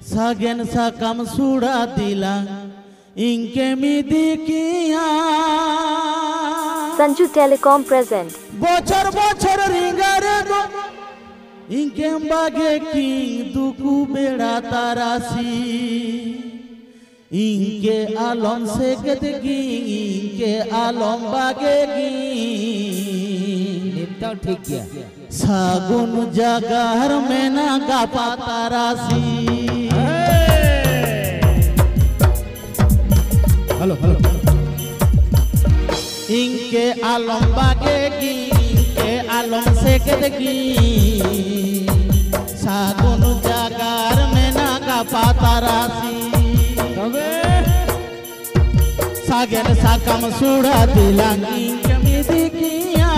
Sagen sakam sudah dilang Inke midikiya Sanju Telecom present Bochar bochar ringare do Inke mbage king duku beda tarasi Inke alom seketgi Inke alom bage निम्ताव ठीक किया सागुन जागर में ना गापा तारासी hello hello इनके आलम बागेगी इनके आलम सेकेगी सागुन जागर में ना गापा तारासी सागन साकम सुड़ा दिलांगी कमीदी किया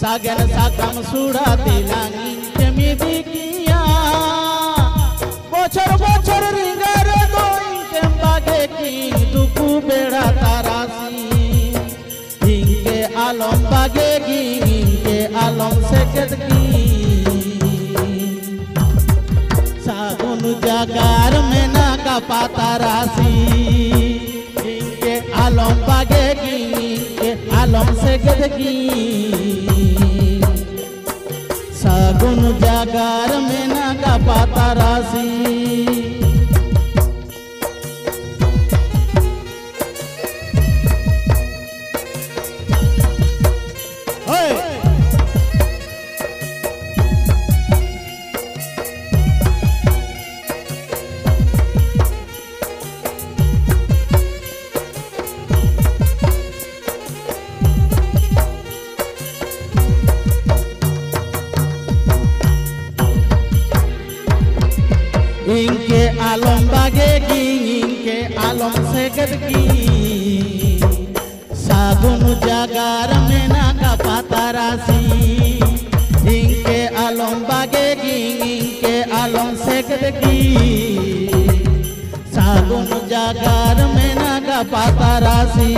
Sagen sakam sudah dilangi demi dikia Bocor bocor ringare do inke mbage ki duku beda tarasi Inke alom bage ki inke alom seket ki Sagun jagar mena ka patarasi Inke alom bage ki inke alom seket ki सागुन जागर में ना का पाता राशि इनके आलम बागेगी इनके आलम सेकेगी सागुन जागर में ना का पाता राशि इनके आलम बागेगी इनके आलम सेकेगी सागुन जागर में ना का पाता राशि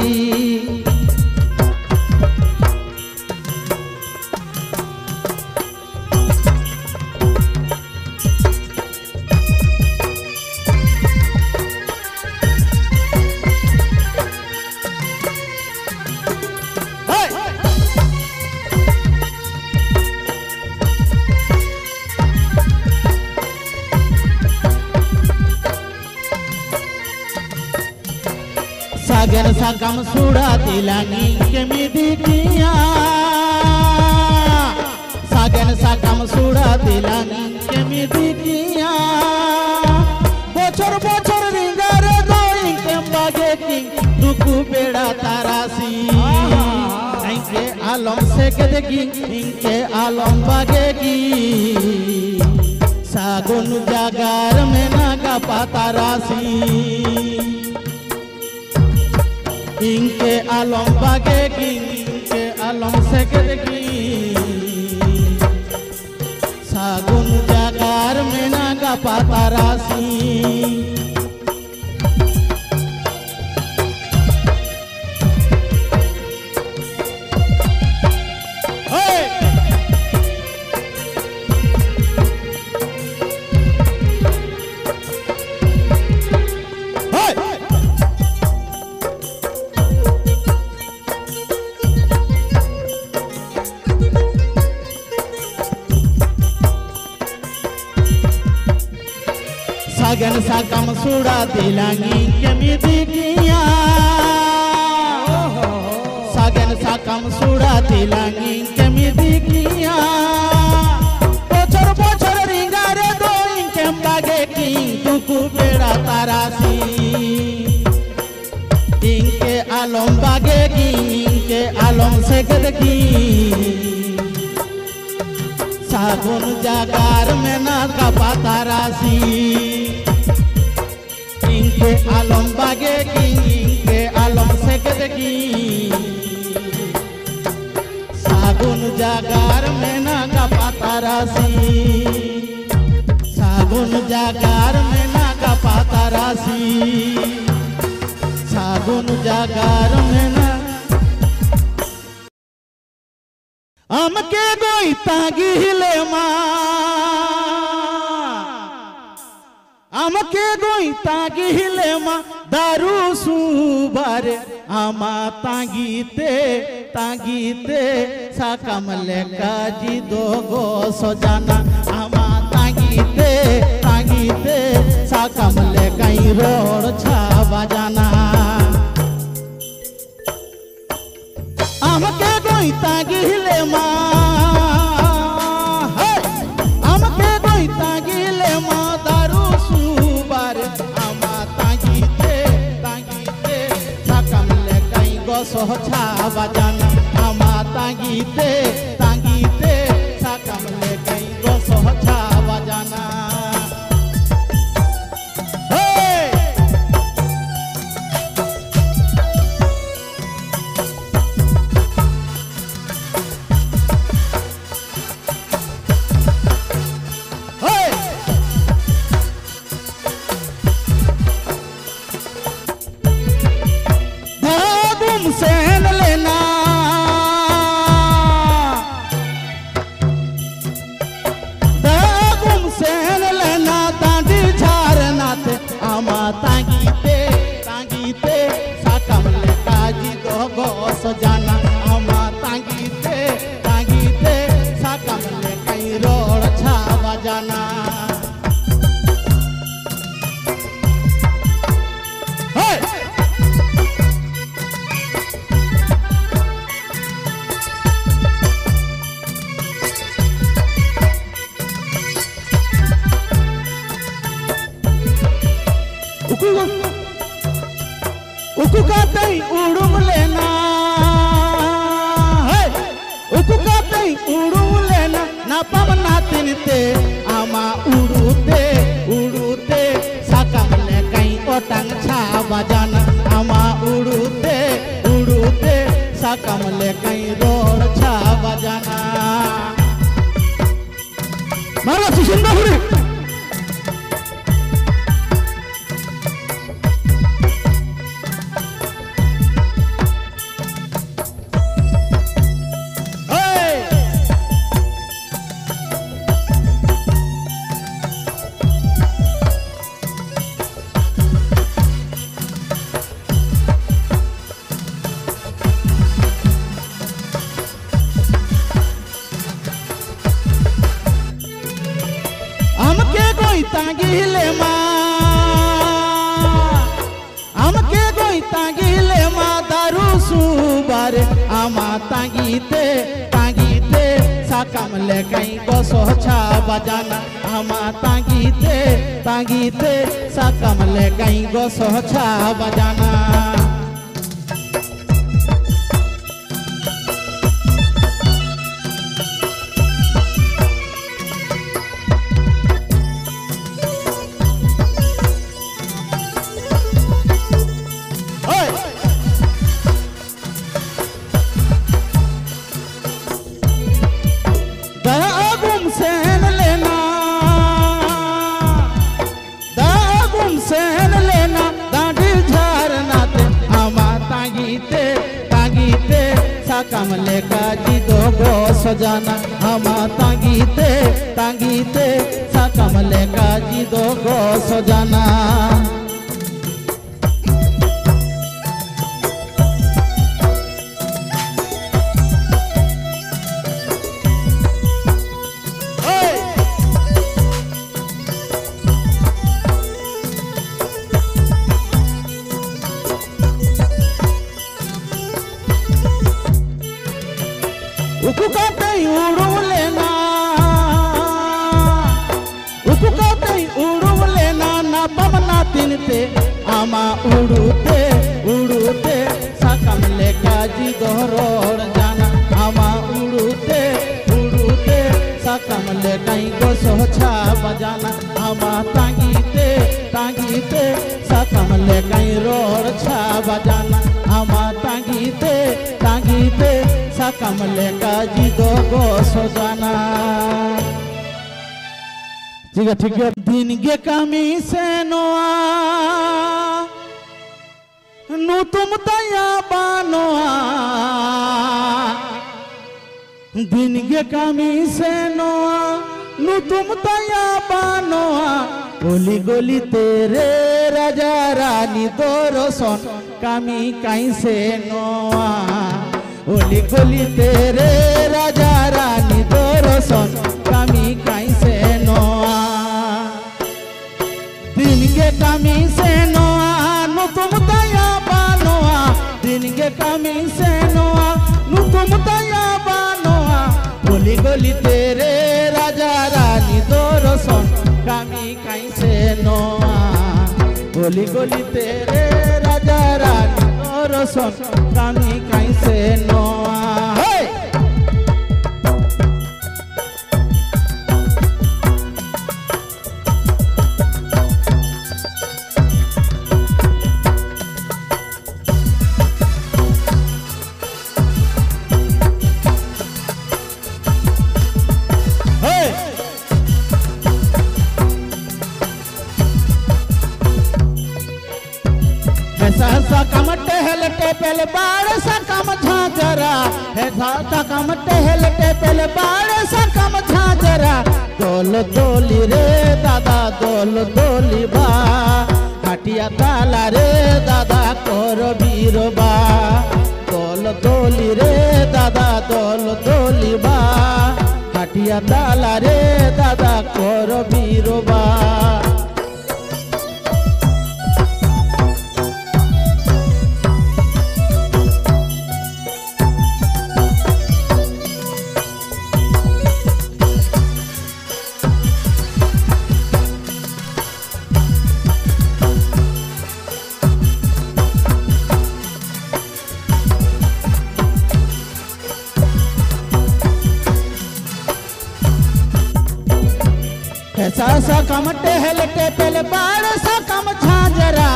Sagen sakam sudah dilangi kemidi kia Sagen sakam sudah dilangi kemidi kia Bocor bocor ringare do inke mbage king duku beda tarasi Inke alom sekedegi inke alom bagegi Sagun jagar mena ka patarasi इनके आलम बागेगी इनके आलम सेकेगी सागुन जागर में ना का पाता राशि Sagen sakam sudah dilangi kemidi kia Sagen sakam sudah dilangi kemidi kia Bocor bocor ringare do inke mbage ki duku beda tarasi Inke alom bagegi inke alom sekegi Sagun jagar में ना का पाता राशि इनके आलम बागेगी इनके आलम सेकेगी सागुन जागर में ना का पाता राशि सागुन जागर में ना का पाता राशि सागुन जागर में ना amke goi tagile ma আমাকে গই তাগিলে মা দারু সুবারে আমা তাগিতে তাগিতে সাকামলে কাজি দোগো সজানা আমা তাগিতে তাগিতে সাকামলে কাই রোড ছাবা জানা আমাকে গই তাগিলে মা আমাকে গই তাগিলে মা দারু সুবারে আমা তাগিতে তাগিতে সাকামলে কাই গো সহছাবা জানা আমা তাগিতে তাগিতে সাকামলে কাই গো সহছাবা জানা सेन लेना दागुम सेन लेना तांडी झारनाते आमा तांगीते तांगीते साकामले काजी दोगो सजाना आमा तांगीते तांगीते साकामले कई रोड छावा जाना उकु कातई उड़ुम लेना उकु कातई उड़ुम लेना ना पवना तिनते आमा उड़ुते उड़ुते साकामले कई ओटंग छावा जाना आमा उड़ुते उड़ुते साकामले कई रोड छावा जाना मारा सुशिंदा हुरी तांगिले मा हमके गोई तांगिले मा दारू सुबारे आमा तांगीते तांगीते साकामले कई गो सोछा बजाना आमा तांगीते तांगीते साकामले कई गो सोछा बजाना साकामले काजी दोगो सजाना हमा तांगीते तांगीते साकामले काजी दोगो सजाना उकु कातई उड़ुम लेना उकु कातई उड़ुम लेना ना पवना तिनते आमा उड़ुते उड़ुते साकामले काजी दोरोड़ जाना आमा उड़ुते उड़ुते साकामले कई गो सोछा बजाना आमा तांगीते तांगीते साकामले कई रोड छा बजाना आमा तांगीते तांगीते साकामले काजी दोगो सजाना ठीक है दिन गे कामी से नोआ नु तुम तया बानोआ दिन गे कामी से नोआ नु तुम तया बानोआ অলি গলিতে রে রাজা রানী দর্শন কামি কাইছে নোয়া অলি গলিতে রে রাজা রানী দর্শন কামি কাইছে নোয়া দিনকে কামিছে নোয়া নতুন দয়া বানোয়া দিনকে কামিছে নোয়া নতুন দয়া বানোয়া অলি গলিতে রে রাজা রানী দর্শন কামি কাইছে নোয়া অলি গলিতে রে রাজা রানী দর্শন কামি কাইছে নোয়া ऐसा कम टहल टेपल बाड़ सा कम झांझरा ऐसा कम टहल टेपल बाड़ सा कम झांझरा दोल दोली रे दादा दोल दोली बा हाटिया ताला रे दादा कोर बीरबा दोल दोली रे दादा दोल दोली बा हाटिया ताला रे दादा कोर बीरबा ऐसा कम टहल टेपल बाड़ सा कम झांझरा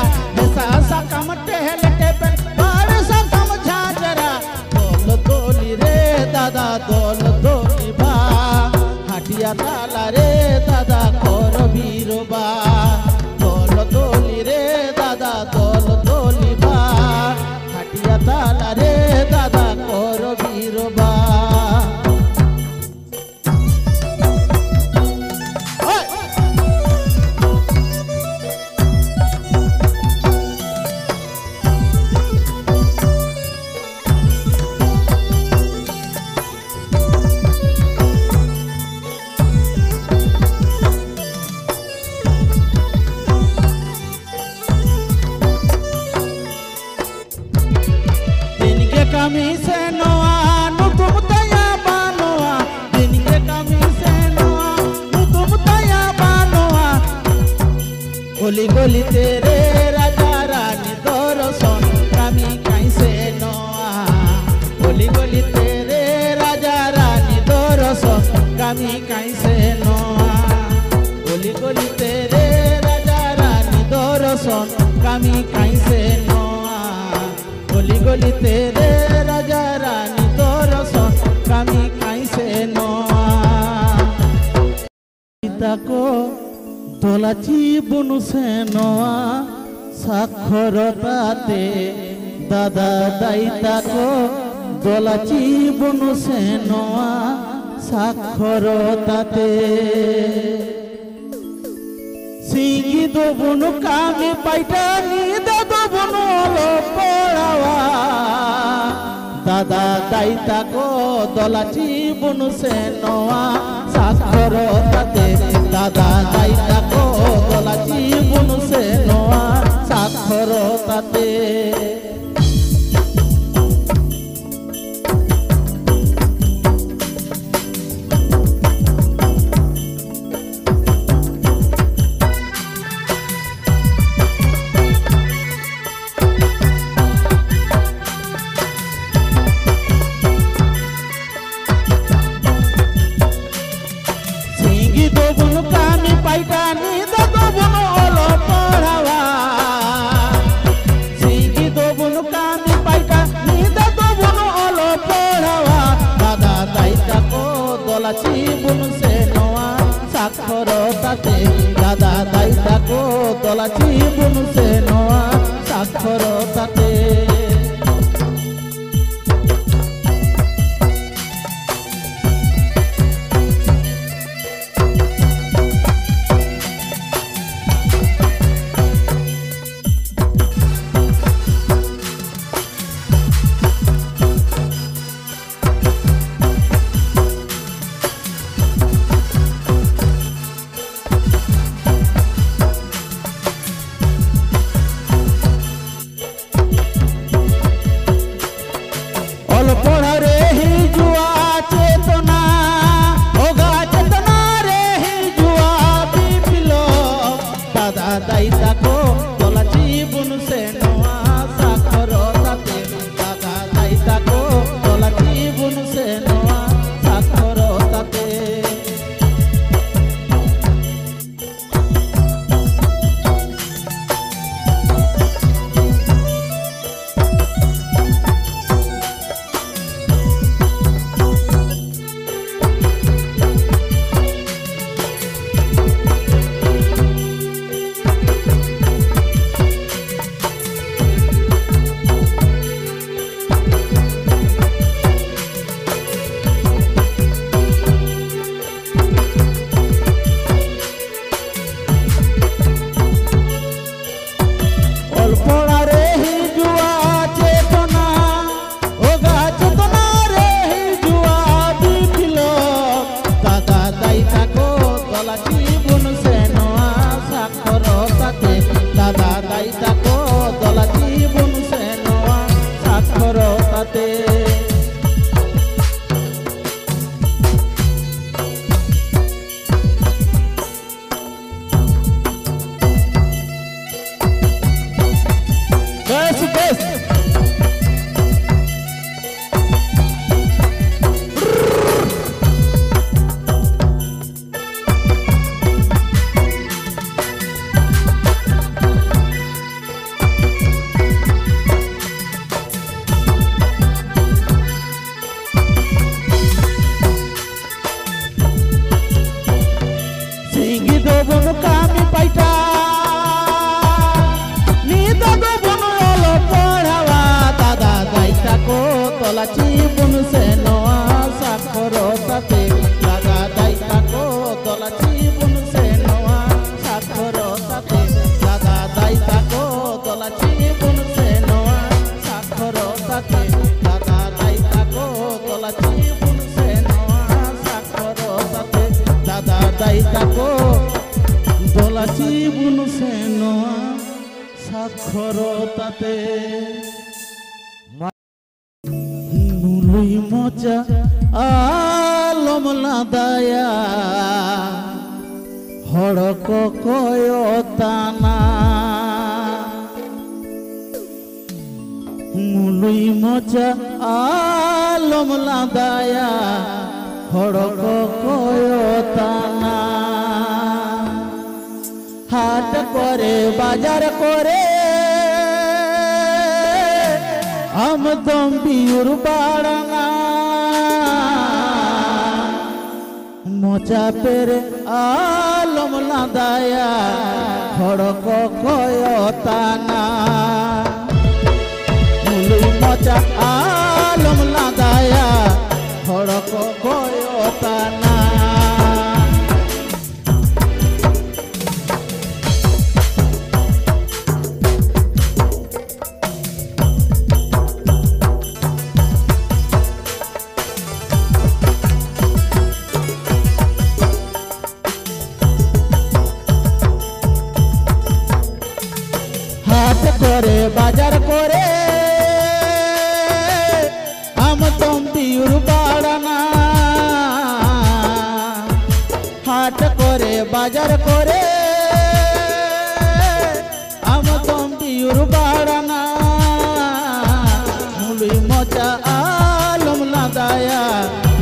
ऐसा कम टहल टेपल बाड़ सा कम झांझरा दोल दोली रे दादा दोल दोली बा हाटिया ताला रे दादा कोर बीरबा दोल दोली रे दादा दोल दोली बा हाटिया ताला रे दादा कोर बीरबा কামিছে নোয়া নতুন দয়া বানোয়া দিনকে কামিছে নোয়া নতুন দয়া বানোয়া অলি গলিতে রে রাজা রানী দর্শন কামি কাইছে নোয়া অলি গলিতে রে রাজা রানী দর্শন কামি কাইছে নোয়া অলি গলিতে রে রাজা রানী দর্শন কামি কাইছে নোয়া অলি গলিতে রে রাজা রানী দর্শন কামি কাইছে নোয়া তাকো দোলাচি বনুছে নোয়া সাক্ষরতাতে দাদা দাই তাকো দোলাচি বনুছে নোয়া সাক্ষরতাতে সিঙ্গি দবনু কামি পাইটা নি দবনু হলো পড়াওয়া দাদা দাই তাকো দলাচি বনুছে নোয়া সাক্ষরতাতে দাদা দাই তাকো দলাচি বনুছে নোয়া সাক্ষরতাতে সাক্ষরতাতে দাদা দাই তাকো দলাচি বনুছে নোয়া সাক্ষরতাতে দাই তাকো তোলা জীবন সে নোয়া সাক্ষরতাতে দাদা দাই তাকো তোলা জীবন সে নোয়া সাক্ষরতাতে জীবন সে নোয়া সাক্ষরতাতে দাদা দাই তাকো তোলা জীবন সে নোয়া সাক্ষরতাতে দাদা দাই তাকো তোলা জীবন সে নোয়া সাক্ষরতাতে দাদা দাই তাকো তোলা জীবন সে নোয়া সাক্ষরতাতে দাদা দাই তাকো তোলা জীবন সে নোয়া সাক্ষরতাতে মজা আলম লাদায়া হড়ক কয়তানা মুলুই মজা আলম লাদায়া হড়ক কয়তানা হাট করে বাজার করে আমদম বিউর বাড়ানা মোচা পেরে আলম লাদায়া খড়ক কয়তানা মুলুই মোচা আলম লাদায়া খড়ক কয়তানা হাট করে বাজার করে আমদম বিউর বাড়ানা হাট করে বাজার করে আমদম বিউর বাড়ানা মুলুই মোচা আলম লাদায়া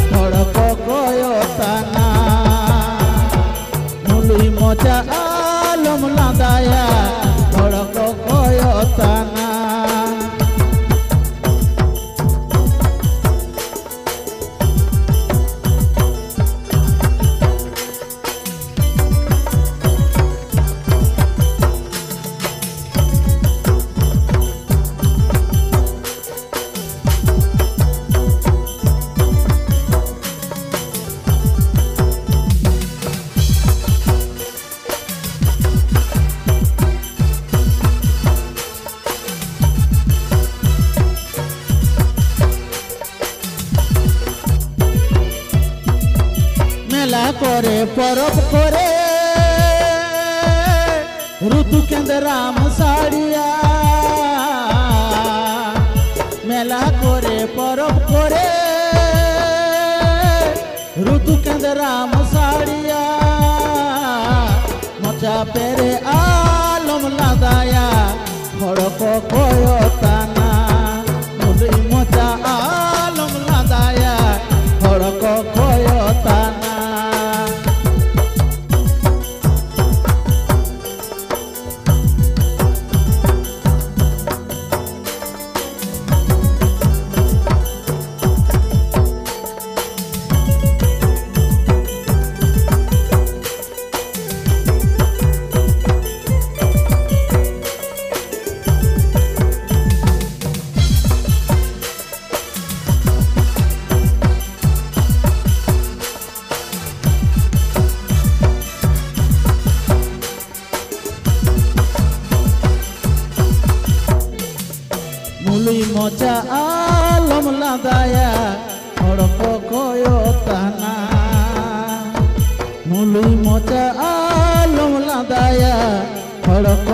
খড়ক কয়তানা মুলুই মোচা আলম লাদায়া খড়ক কয়তানা মেলা করে পরব করে ঋতু কেন্দ্রাম সাড়িয়া মেলা করে পরব করে ঋতু কেন্দ্রাম সাড়িয়া মোচা পেরে লাদায়া খড়ক কয়তানা মুলি মোচা আলম লাদায়া খড়ক কয়তানা মুলি মোচা আলম লাদায়া খড়ক কয়তানা মুলি মোচা আলম লাদায়া খড়ক